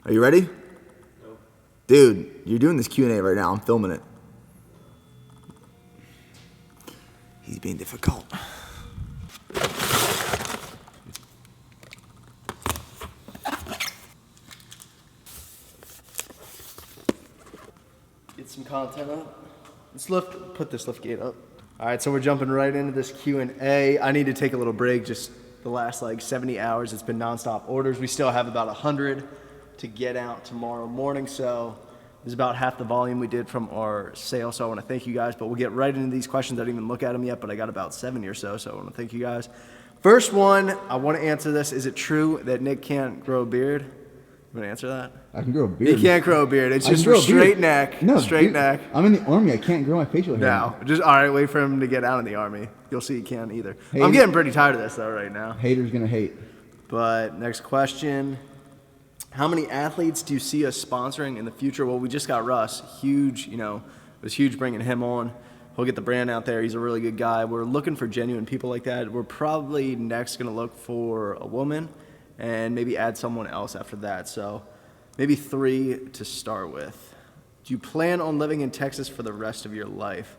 Are you ready? No. Dude, you're doing this Q&A right now. I'm filming it. He's being difficult. Get some content up. Put this lift gate up. All right, so we're jumping right into this Q&A. I need to take a little break. Just the last 70 hours, it's been nonstop orders. We still have about 100 to get out tomorrow morning, so this is about half the volume we did from our sale. So I want to thank you guys, but we'll get right into these questions. I didn't even look at them yet, but I got about 70 or so I want to thank you guys. First one, I want to answer this. Is it true that Nick can't grow a beard? You want to answer that? I can grow a beard. He can't grow a beard. It's just for straight neck. No, straight dude, neck. I'm in the army. I can't grow my facial hair. No, just all right. Wait for him to get out of the army. You'll see he can't either. Hey, I'm getting pretty tired of this though right now. Haters gonna hate. But next question: how many athletes do you see us sponsoring in the future? Well, we just got Russ. Huge, it was huge bringing him on. He'll get the brand out there. He's a really good guy. We're looking for genuine people like that. We're probably next gonna look for a woman, and maybe add someone else after that. So. Maybe 3 to start with. Do you plan on living in Texas for the rest of your life?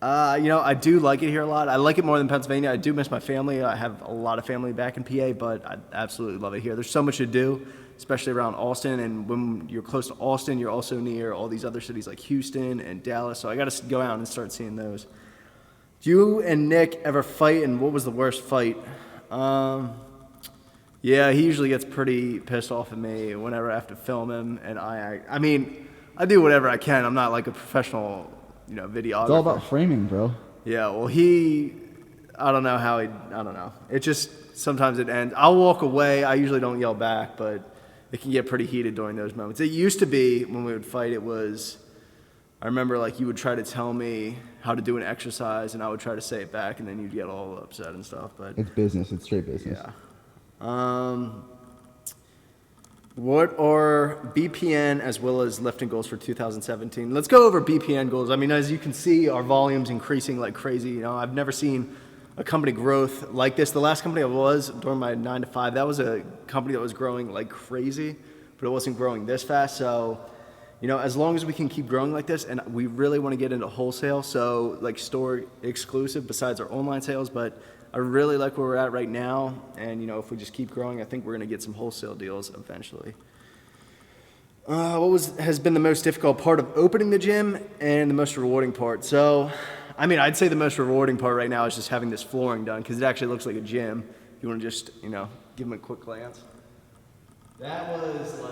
I do like it here a lot. I like it more than Pennsylvania. I do miss my family. I have a lot of family back in PA, but I absolutely love it here. There's so much to do, especially around Austin. And when you're close to Austin, you're also near all these other cities like Houston and Dallas. So I got to go out and start seeing those. Do you and Nick ever fight, and what was the worst fight? Yeah, he usually gets pretty pissed off at me whenever I have to film him, and I do whatever I can. I'm not like a professional, videographer. It's all about framing, bro. Yeah, well, I don't know. It just, sometimes it ends. I'll walk away. I usually don't yell back, but it can get pretty heated during those moments. It used to be, when we would fight, I remember you would try to tell me how to do an exercise, and I would try to say it back, and then you'd get all upset and stuff. But it's business. It's straight business. Yeah. What are BPN as well as lifting goals for 2017? Let's go over BPN goals. As you can see, our volume's increasing like crazy. I've never seen a company growth like this. The last company I was during my 9 to 5, that was a company that was growing like crazy, but it wasn't growing this fast. So, as long as we can keep growing like this, and we really want to get into wholesale, so store exclusive besides our online sales, but I really like where we're at right now, and if we just keep growing, I think we're going to get some wholesale deals eventually. What has been the most difficult part of opening the gym and the most rewarding part? So, I'd say the most rewarding part right now is just having this flooring done, because it actually looks like a gym. If you want to just, give them a quick glance. That was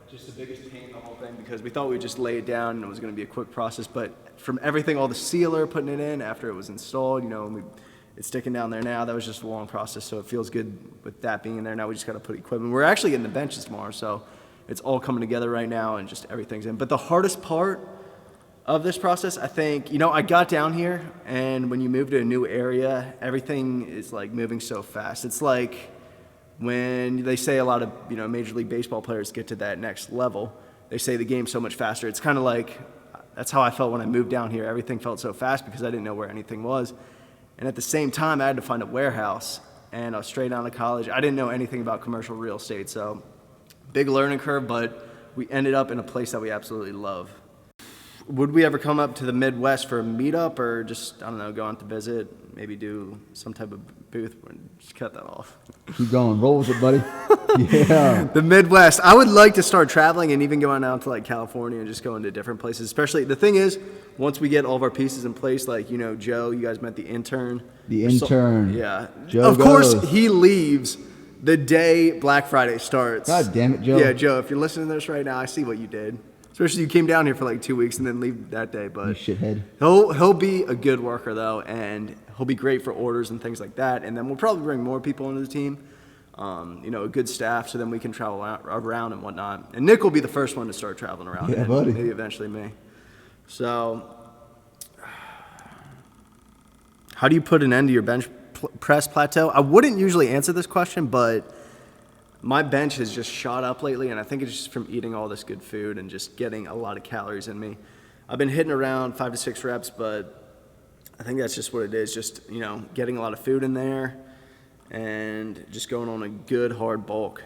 just the biggest pain in the whole thing, because we thought we'd just lay it down and it was going to be a quick process, but from everything, all the sealer, putting it in after it was installed, it's sticking down there now. That was just a long process, so it feels good with that being in there. Now we just got to put equipment. We're actually getting the benches tomorrow, so it's all coming together right now, and just everything's in. But the hardest part of this process, I think, I got down here, and when you move to a new area, everything is moving so fast. It's like when they say a lot of Major League Baseball players get to that next level, they say the game's so much faster. It's kind of like that's how I felt when I moved down here. Everything felt so fast because I didn't know where anything was. And at the same time, I had to find a warehouse, and I was straight out of college. I didn't know anything about commercial real estate, so big learning curve, but we ended up in a place that we absolutely love. Would we ever come up to the Midwest for a meetup, or just, I don't know, go out to visit, maybe do some type of booth? Just cut that off. Keep going. Roll with it, buddy. Yeah. The Midwest. I would like to start traveling and even going out to California and just going to different places. Especially, the thing is, once we get all of our pieces in place, Joe, you guys met the intern. The intern. Yeah. Joe of course, goes. he leaves the day Black Friday starts. God damn it, Joe. Yeah, Joe, if you're listening to this right now, I see what you did. Especially you came down here for 2 weeks and then leave that day. But You shithead. He'll be a good worker though, and he'll be great for orders and things like that. And then we'll probably bring more people into the team. A good staff, so then we can travel around and whatnot. And Nick will be the first one to start traveling around. Yeah, and buddy. maybe eventually me. So, how do you put an end to your bench press plateau? I wouldn't usually answer this question, but my bench has just shot up lately, and I think it's just from eating all this good food and just getting a lot of calories in me. I've been hitting around 5 to 6 reps, but I think that's just what it is. Just, getting a lot of food in there and just going on a good hard bulk.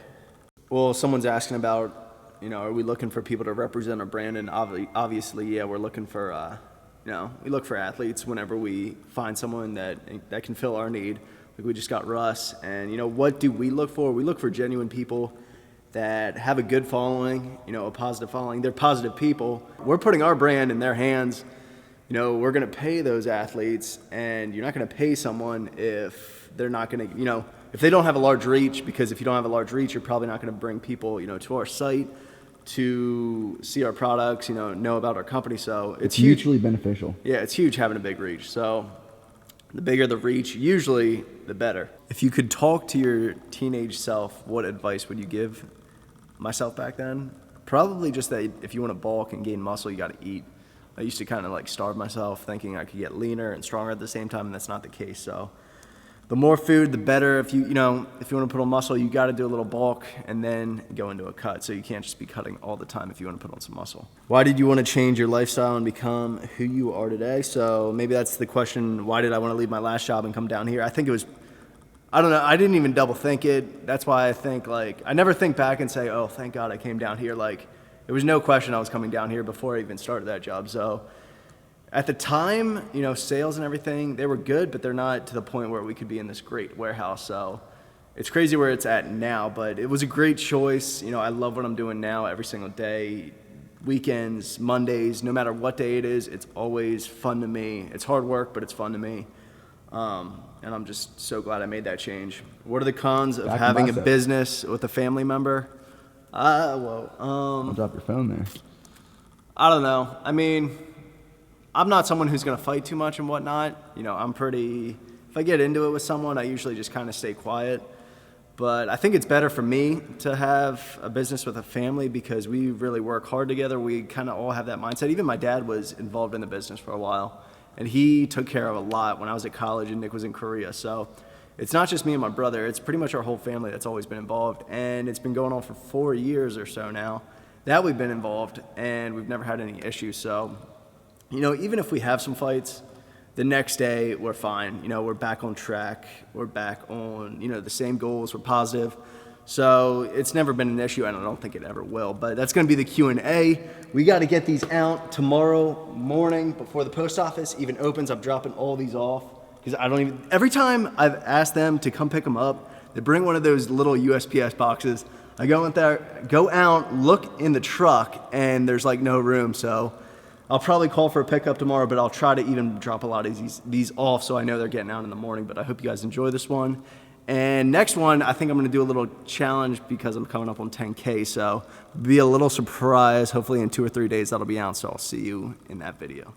Well, someone's asking about You know, are we looking for people to represent our brand? And obviously, yeah, we're looking for, you know, we look for athletes whenever we find someone that can fill our need. Like we just got Russ, and you know, what do we look for? We look for genuine people that have a good following, you know, a positive following. They're positive people. We're putting our brand in their hands. You know, we're going to pay those athletes, and you're not going to pay someone if they're not going to, you know, if they don't have a large reach, because if you don't have a large reach, you're probably not going to bring people, you know, to our site to see our products, you know about our company. So it's huge. Mutually beneficial. Yeah, it's huge having a big reach. So the bigger the reach, usually the better. If you could talk to your teenage self, what advice would you give myself back then? Probably just that if you want to bulk and gain muscle, you got to eat. I used to kind of like starve myself thinking I could get leaner and stronger at the same time, and that's not the case. So the more food, the better. If you want to put on muscle, you got to do a little bulk and then go into a cut. So you can't just be cutting all the time if you want to put on some muscle. Why did you want to change your lifestyle and become who you are today? So maybe that's the question. Why did I want to leave my last job and come down here? I think it was, I don't know. I didn't even double think it. That's why I think like, I never think back and say, oh, thank God I came down here. Like there was no question I was coming down here before I even started that job. So at the time, you know, sales and everything, they were good, but they're not to the point where we could be in this great warehouse. So it's crazy where it's at now, but it was a great choice. You know, I love what I'm doing now every single day, weekends, Mondays, no matter what day it is, it's always fun to me. It's hard work, but it's fun to me. And I'm just so glad I made that change. What are the cons of having a business with a family member? I'll drop your phone there. I don't know. I mean, I'm not someone who's going to fight too much and whatnot. You know, if I get into it with someone, I usually just kind of stay quiet. But I think it's better for me to have a business with a family because we really work hard together. We kind of all have that mindset. Even my dad was involved in the business for a while, and he took care of a lot when I was at college and Nick was in Korea. So it's not just me and my brother. It's pretty much our whole family that's always been involved. And it's been going on for 4 years or so now that we've been involved, and we've never had any issues. So, you know, even if we have some fights, the next day we're fine. You know, we're back on track. We're back on, you know, the same goals. We're positive. So it's never been an issue, and I don't think it ever will. But that's going to be the Q&A. We got to get these out tomorrow morning before the post office even opens. I'm dropping all these off because every time I've asked them to come pick them up, they bring one of those little USPS boxes. I go out, look in the truck, and there's like no room. So I'll probably call for a pickup tomorrow, but I'll try to even drop a lot of these off so I know they're getting out in the morning. But I hope you guys enjoy this one. And next one, I think I'm going to do a little challenge because I'm coming up on 10K. So be a little surprise. Hopefully in 2 or 3 days that'll be out. So I'll see you in that video.